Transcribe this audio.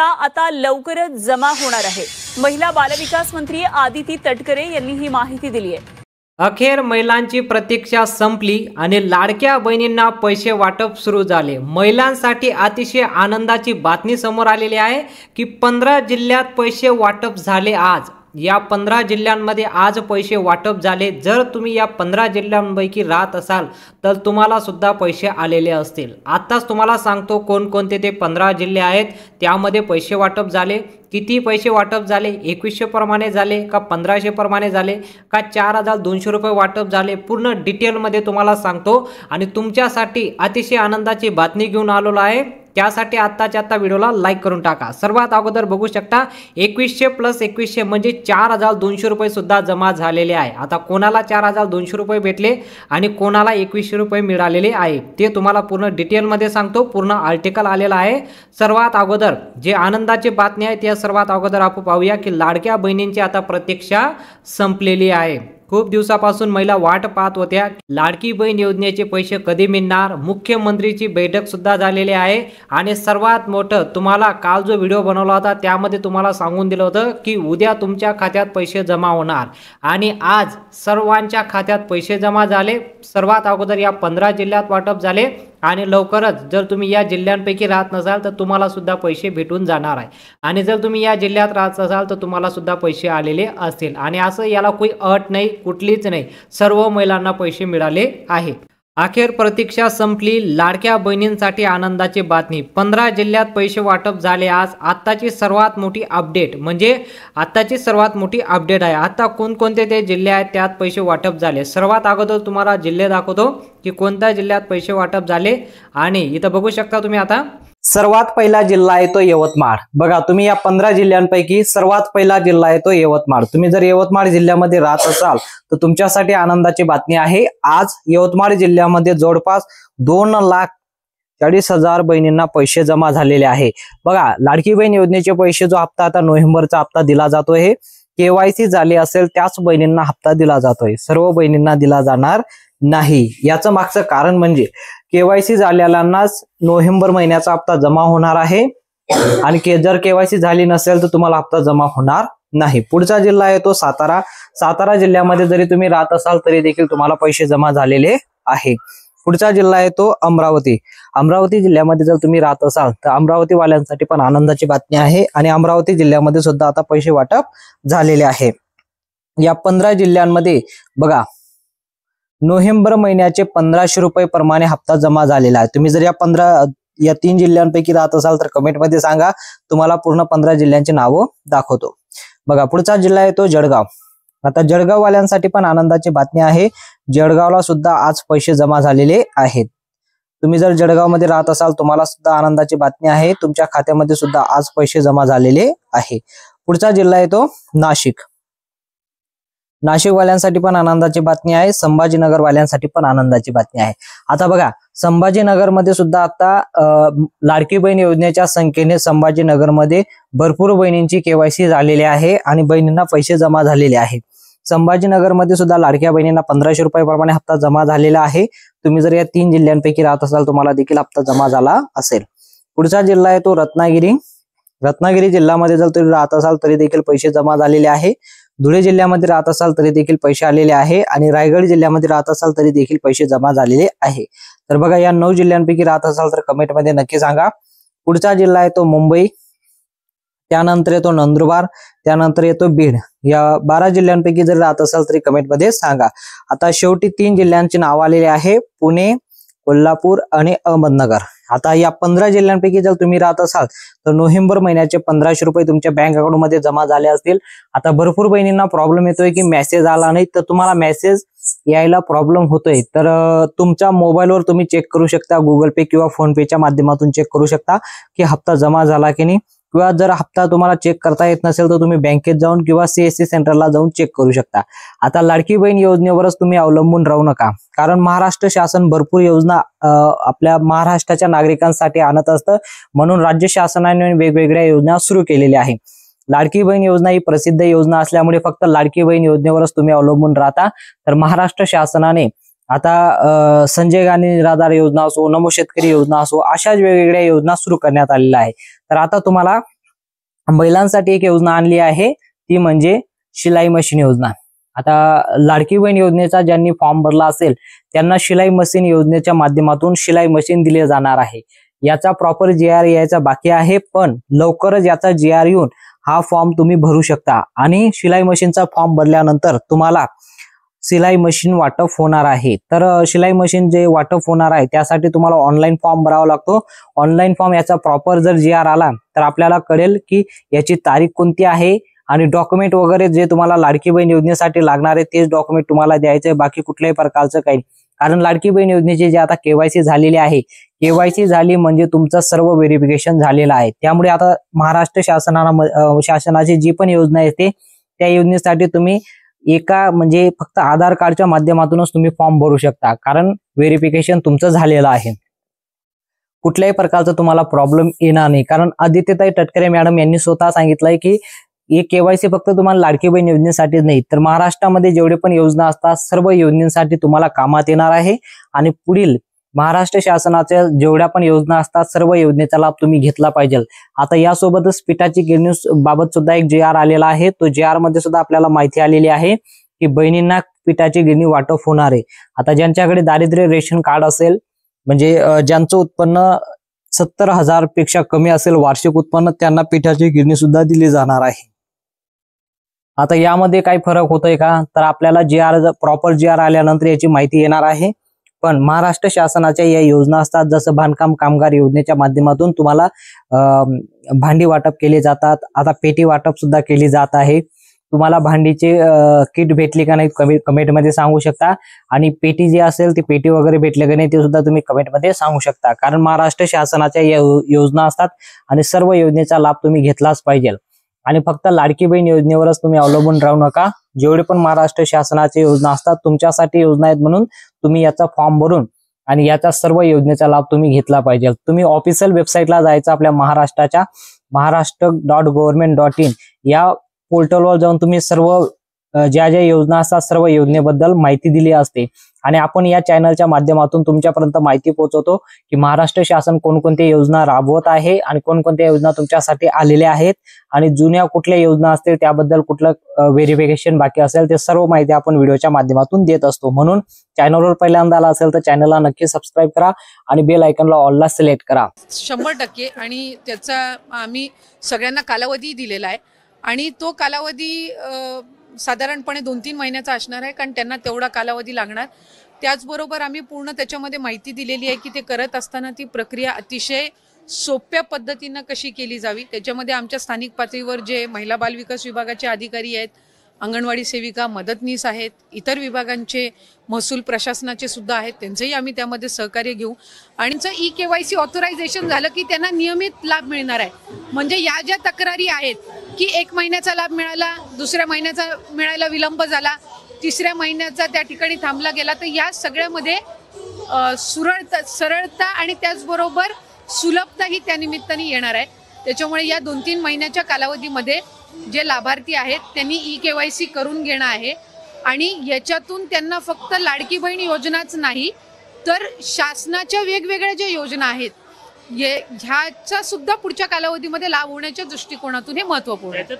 हप्ता आता लवकरच जमा होणार आहे। महिला बालविकास मंत्री आदिती तटकरे यांनी ही माहिती दिली आहे। अखेर महिलांची प्रतीक्षा संपली आणि लाडक्या बहिणींना पैसे वाटप सुरू झाले। महिलांसाठी अतिशय आनंदाची बातमी समोर आलेली आहे की 15 जिल्ह्यात पैसे वाटप झाले। आज या 15 जिल्ह्यांमध्ये आज पैसे वाटप झाले। जर तुम्ही या 15 जिल्ह्यांपैकी राहत असाल तर तुम्हाला सुद्धा पैसे आलेले असतील। आताच तुम्हाला सांगतो कोणकोणते ते 15 जिल्हे आहेत, त्यामध्ये पैसे वाटप झाले। किती पैसे वाटप झाले, 2100 प्रमाणे झाले का 1500 प्रमाणे झाले का 4200 रुपये वाटप झाले, पूर्ण डिटेलमध्ये तुम्हाला सांगतो। आणि तुमच्यासाठी अतिशय आनंदाची बातमी घेऊन आलेलो आहे, त्यासाठी आत्ताच्या आत्ता व्हिडिओला लाईक करून टाका। सर्वात अगोदर बघू शकता 2100 + 2100 म्हणजे 4200 रुपये सुद्धा जमा झालेले आहे। आता कोणाला 4200 रुपये भेटले आणि कोणाला 2100 रुपये मिळालेले आहे ते तुम्हाला पूर्ण डिटेलमध्ये सांगतो। पूर्ण आर्टिकल आलेला आहे। सर्वात अगोदर जे आनंदाची बातमी आहे त्या सर्वात अगोदर आपण पाहूया की लाडक्या बहिणींची आता प्रतीक्षा संपलेली आहे। खूप दिवसापासून महिला वाट पाहत होत्या लाडकी बहीण योजनेचे पैसे कधी मिळणार। मुख्यमंत्रीची बैठक सुद्धा झालेली आहे आणि सर्वात मोठं तुम्हाला काल जो व्हिडिओ बनवला होता त्यामध्ये तुम्हाला सांगून दिलं होतं की उद्या तुमच्या खात्यात पैसे जमा होणार आणि आज सर्वांच्या खात्यात पैसे जमा झाले। सर्वात अगोदर या 15 जिल्ह्यात वाटप झाले आणि लवकरच जर तुम्ही या जिल्ह्यांपैकी राहत नसाल तर तुम्हाला सुद्धा पैसे भेटून जाणार आहे आणि जर तुम्ही या जिल्ह्यात राहत असाल तर तुम्हाला सुद्धा पैसे आलेले असतील। आणि असं याला कोई अट नाही, कुठलीच नाही, सर्व महिलांना पैसे मिळाले आहे। अखेर प्रतीक्षा संपली, लाडक्या बहिणींसाठी आनंदाची बातमी। 15 जिल्ह्यात पैसे वाटप झाले। आज आत्ताची सर्वात मोठी अपडेट म्हणजे आत्ताची सर्वात मोठी अपडेट आहे। आता कोणकोणते ते जिल्हे आहेत त्यात पैसे वाटप झाले। सर्वात अगोदर तुम्हाला जिल्हे दाखवतो की कोणत्या जिल्ह्यात पैसे वाटप झाले आणि इथं बघू शकता तुम्ही। आता सर्वात पहिला जिल्हा आहे तो यवतमाळ। बघा तुम्ही या 15 जिल्ह्यांपैकी सर्वात पहिला जिल्हा आहे तो यवतमाळ। तुम्ही जर यवतमाळ जिल्ह्यामध्ये राहत असाल तर तुमच्यासाठी आनंदाची बातमी आहे। आज यवतमाळ जिल्ह्यामध्ये जवळपास 2,40,000 बहिणींना पैसे जमा झालेले आहे। बघा लाडकी बहीण योजनेचे पैसे जो हप्ता आता नोव्हेंबरचा हप्ता दिला जातोय, KYC झाले असेल त्याच बहिणींना हप्ता दिला जातोय, सर्व बहिणींना दिला जाणार नाही। याचं मागचं कारण म्हणजे KYC झालेल्यांनाच नोव्हेंबर महिन्याचा हप्ता जमा होणार आहे आणि जर KYC झाली नसेल तर तुम्हाला हप्ता जमा होणार नाही। पुढचा जिल्हा आहे तो सातारा। सातारा जिल्ह्यामध्ये जरी तुम्ही राहत असाल तरी देखील तुम्हाला पैसे जमा झालेले आहे। पुढचा जिल्हा आहे तो अमरावती। अमरावती जिल्ह्यामध्ये जर तुम्ही राहत असाल तर अमरावती वाल्यांसाठी पण आनंदाची बातमी आहे आणि अमरावती जिल्ह्यामध्ये सुद्धा आता पैसे वाटप झालेले आहे। या 15 जिल्ह्यांमध्ये बघा नोव्हेंबर महिन्याचे 1500 रुपये प्रमाणे हप्ता जमा झालेला आहे। तुम्ही जर या 3 जिल्ह्यांपैकी राहत असाल तर कमेंटमध्ये सांगा, तुम्हाला पूर्ण 15 जिल्ह्यांची नावं दाखवतो। बघा पुढचा जिल्हा आहे तो जळगाव। आता जळगाव वाल्यांसाठी पण आनंदाची बातमी आहे, जळगावला सुद्धा आज पैसे जमा झालेले आहेत। तुम्ही जर जळगावमध्ये राहत असाल तुम्हाला सुद्धा आनंदाची बातमी आहे, तुमच्या खात्यामध्ये सुद्धा आज पैसे जमा झालेले आहे। पुढचा जिल्हा आहे तो नाशिक। नाशिक वाल्यांसाठी पण आनंदाची बातमी आहे, संभाजीनगर वाल्यांसाठी पण आनंदाची बातमी आहे। आता बघा संभाजीनगर मध्ये सुद्धा आता लाडकी बहीण योजनेच्या संख्येने संभाजीनगरमध्ये भरपूर बहिणींची KYC झालेली आहे आणि बहिणींना पैसे जमा झालेले आहेत। संभाजीनगरमध्ये सुद्धा लाडक्या बहिणींना 1500 रुपये प्रमाणे हप्ता जमा झालेला आहे। तुम्ही जर या 3 जिल्ह्यांपैकी राहत असाल तुम्हाला देखील हप्ता जमा झाला असेल। पुढचा जिल्हा आहे तो रत्नागिरी। रत्नागिरी जिल्ह्यामध्ये जर तुम्ही राहत असाल तरी देखील पैसे जमा झालेले आहे। धुळे जिल्ह्यामध्ये राहत असाल तरी देखील पैसे आलेले आहे आणि रायगड जिल्ह्यामध्ये राहत असाल तरी देखील पैसे जमा झालेले आहे। तर बघा या 9 जिल्ह्यांपैकी राहत असाल तर कमेंटमध्ये नक्की सांगा। पुढचा जिल्हा आहे तो मुंबई, त्यानंतर येतो नंदुरबार, त्यानंतर येतो बीड। या 12 जिल्ह्यांपैकी जर राहत असाल तरी कमेंटमध्ये सांगा। आता शेवटी 3 जिल्ह्यांची नाव आलेले आहे, पुणे, कोल्हापूर आणि अहमदनगर। आता या 15 जिल्ह्यांपैकी जर तुम्ही राहत असाल तर नोव्हेंबर महिन्याचे 1500 रुपये तुमच्या बँक अकाउंट मध्ये जमा झाले असतील। आता भरपूर बहिणींना प्रॉब्लेम येतोय की मेसेज आला नाही, तर तुम्हाला मेसेज यायला प्रॉब्लेम होतोय तर तुमच्या मोबाईलवर तुम्ही चेक करू शकता, गुगल पे किंवा फोन पेच्या माध्यमातून चेक करू शकता की हप्ता जमा झाला की नाही। किंवा जर हप्ता तुम्हाला चेक करता येत नसेल तर तुम्ही बँकेत जाऊन किंवा CSC सेंटरला जाऊन चेक करू शकता। आता लाडकी बहीण योजनेवरच तुम्ही अवलंबून राहू नका, कारण महाराष्ट्र शासन भरपूर योजना आपल्या महाराष्ट्राच्या नागरिकांसाठी आणत असतं, म्हणून राज्य शासनाने वेगवेगळ्या योजना सुरू केलेल्या आहेत। लाडकी बहीण योजना ही प्रसिद्ध योजना असल्यामुळे फक्त लाडकी बहीण योजनेवरच तुम्ही अवलंबून राहता। तर महाराष्ट्र शासनाने आता संजय गांधी निराधार योजना असो, नमो शेतकरी योजना असो, अशाच वेगवेगळ्या योजना सुरू करण्यात आलेल्या आहे। तर आता तुम्हाला महिलांसाठी एक योजना आणली आहे, ती म्हणजे शिलाई मशीन योजना. आता लाडकी बहीण योजनेचा ज्यांनी फॉर्म भरला असेल त्यांना शिलाई मशीन योजनेच्या माध्यमातून शिलाई मशीन दिले जाणार आहे. याचा प्रॉपर GR यायचा बाकी आहे, पण लवकरच याचा GR येऊन हा फॉर्म तुम्ही भरू शकता आणि शिलाई मशीनचा फॉर्म भरल्यानंतर तुम्हाला शिलाई मशीन वाटप होणार आहे. तर शिलाई मशीन जे वाटप होणार आहे त्यासाठी तुम्हाला ऑनलाईन फॉर्म भरावा लागतो. ऑनलाईन फॉर्म याचा प्रॉपर जर GR आला तर आपल्याला कळेल की याची तारीख कोणती आहे आणि डॉक्युमेंट वगैरे जे तुम्हाला लाडकी बहीण योजनेसाठी लागणार आहे तेच डॉक्युमेंट तुम्हाला द्यायचे, बाकी कुठल्याही प्रकारचं काही. कारण लाडकी बहीण योजनेची जे आता KYC झालेली आहे, KYC झाली म्हणजे तुमचं सर्व व्हेरिफिकेशन झालेलं आहे. त्यामुळे आता महाराष्ट्र शासनाची जी पण योजना येते त्या योजनेसाठी तुम्ही एका म्हणजे फक्त आधार कार्डच्या माध्यमातूनच तुम्ही फॉर्म भरू शकता, कारण व्हेरिफिकेशन तुमचं झालेलं आहे. कुठल्याही प्रकारचा तुम्हाला प्रॉब्लेम येणार नाही. कारण आदित्यताई तटकरे मॅडम यांनी स्वतः सांगितलंय की हे KYC फक्त तुम्हाला लाडकी बहीण योजनेसाठीच नाही तर महाराष्ट्रामध्ये जेवढे पण योजना असतात सर्व योजनांसाठी तुम्हाला कामात येणार आहे. आणि पुढील महाराष्ट्र शासनाच्या जेवढ्या पण योजना असतात सर्व योजनेचा लाभ तुम्ही घेतला पाहिजे. आता यासोबतच पिठाची गिरणी बाबत सुद्धा एक GR आलेला आहे. तो GR मध्ये सुद्धा आपल्याला माहिती आलेली आहे की बहिणींना पिठाची गिरणी वाटप होणार आहे. आता ज्यांच्याकडे दारिद्र्य रेशन कार्ड असेल म्हणजे ज्यांचं उत्पन्न 70,000 पेक्षा कमी असेल वार्षिक उत्पन्न, त्यांना पिठाची गिरणी सुद्धा दिली जाणार आहे. आता यामध्ये काय फरक होतोय का, तर आपल्याला प्रॉपर GR आल्यानंतर याची माहिती येणार आहे. पण महाराष्ट्र शासनाच्या या योजना असतात, जसं बांधकाम कामगार योजनेच्या माध्यमातून तुम्हाला भांडी वाटप केले जातात. आता पेटी वाटप सुद्धा केली जात आहे. तुम्हाला भांडीचे किट भेटली का नाही कमेंटमध्ये सांगू शकता. आणि पेटी जी असेल ती पेटी वगैरे भेटले का नाही ते सुद्धा तुम्ही कमेंटमध्ये सांगू शकता. कारण महाराष्ट्र शासनाच्या या योजना असतात आणि सर्व योजनेचा लाभ तुम्ही घेतलाच पाहिजे. आणि फक्त लाडकी बहीण योजनेवरच तुम्ही अवलंबून राहू नका. जेवढे पण महाराष्ट्र शासनाच्या योजना असतात तुमच्यासाठी योजना आहेत म्हणून तुम्ही याचा फॉर्म भरून आणि याचा सर्व योजनेचा लाभ तुम्ही घेतला पाहिजे. तुम्ही ऑफिशियल वेबसाईटला जायचं आपल्या महाराष्ट्राच्या maharashtra.government.in या पोर्टलवर जाऊन तुम्ही सर्व ज्या ज्या योजना असतात सर्व योजनेबद्दल माहिती दिली असते. आणि आपण या चॅनलच्या माध्यमातून तुमच्यापर्यंत माहिती पोहोचवतो की महाराष्ट्र शासन कोणकोणत्या योजना राबवत आहे आणि कोणकोणत्या योजना तुमच्यासाठी आलेल्या आहेत आणि जुन्या कुठल्या योजना असतील त्याबद्दल कुठलं व्हेरिफिकेशन बाकी असेल ते सर्व माहिती आपण व्हिडिओच्या माध्यमातून देत असतो. म्हणून चॅनलवर पहिल्यांदा आला असेल तर चॅनलला नक्की सबस्क्राईब करा आणि बेल आयकॉनला ऑलला सिलेक्ट करा. 100% आणि त्याचा आम्ही सगळ्यांना कालावधी दिलेला आहे आणि तो कालावधी साधारणपणे 2-3 महिन्याचा असणार आहे, कारण त्यांना तेवढा कालावधी लागणार. त्याचबरोबर आम्ही पूर्ण त्याच्यामध्ये माहिती दिलेली आहे की ते करत असताना ती प्रक्रिया अतिशय सोप्या पद्धतीनं कशी केली जावी. त्याच्यामध्ये आमच्या स्थानिक पातळीवर जे महिला बाल विकास विभागाचे अधिकारी आहेत, अंगणवाडी सेविका, मदतनीस आहेत, इतर विभागांचे महसूल प्रशासनाचे सुद्धा आहेत, त्यांचंही आम्ही त्यामध्ये सहकार्य घेऊ. आणि KYC ऑथरायझेशन झालं की त्यांना नियमित लाभ मिळणार आहे. म्हणजे या ज्या तक्रारी आहेत की 1 महिन्याचा लाभ मिळाला, दुसऱ्या महिन्याचा मिळायला विलंब झाला, तिसऱ्या महिन्याचा त्या ठिकाणी थांबला गेला, तर या सगळ्यामध्ये सरळता आणि त्याचबरोबर सुलभताही त्या निमित्ताने येणार आहे. त्याच्यामुळे या 2-3 महिन्याच्या कालावधीमध्ये जे लाभार्थी आहेत त्यांनी KYC करून घेणं आहे. आणि याच्यातून त्यांना फक्त लाडकी बहीण योजनाच नाही तर शासनाच्या वेगवेगळ्या ज्या योजना आहेत ह्याचा सुद्धा पुढच्या कालावधीमध्ये लाभ होण्याच्या दृष्टिकोनातून हे महत्त्वपूर्ण आहे.